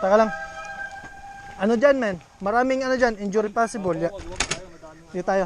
Taka lang. Ano dyan, men? Maraming ano dyan, injury possible. Dito tayo.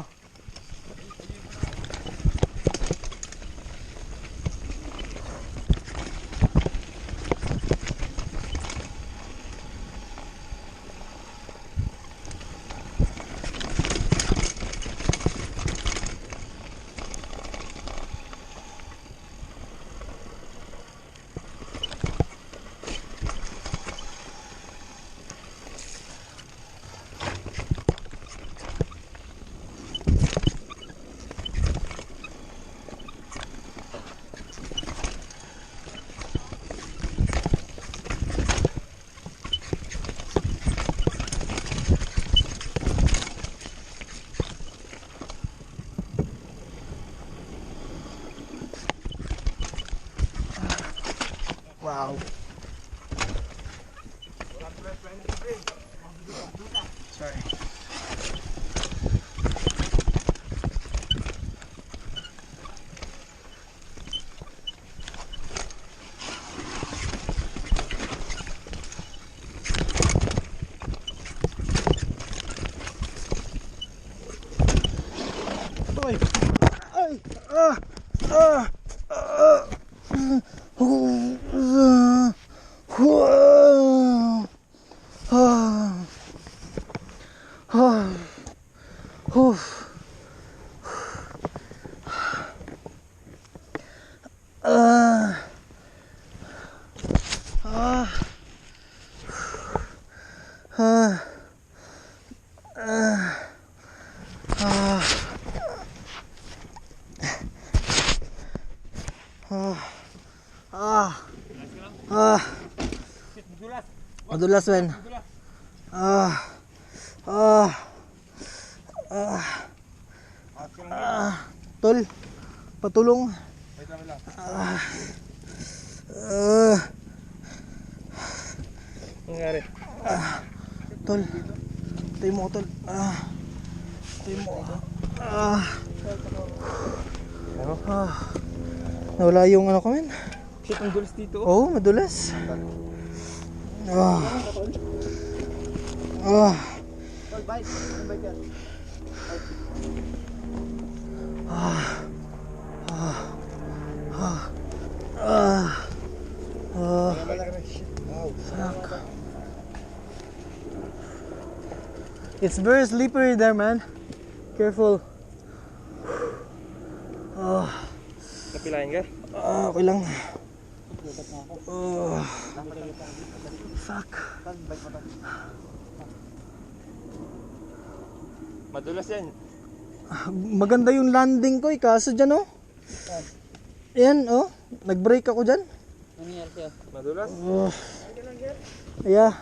Wow. Sorry. Ay! Ay! Ah! Ah! Ah! Madulas, men. Tol, patulong. Nangyari? Tol, tayo mo, tol. Tayo mo. Nawala yung ano ko, men. Shit, ang dulas dito. Oo, madulas. It's very slippery there, man. Careful. Napilayan ka? Okay lang. Fuck. Madulas yan. Maganda yung landing ko, kaso dyan, oh. Ayan, oh. Nag-brake ako dyan. Madulas? Yeah.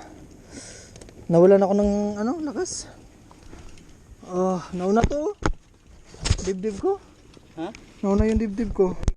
Nawalan ako ng, lakas. Nauna to, oh. Dibdib ko. Ha? Nauna yung dibdib ko.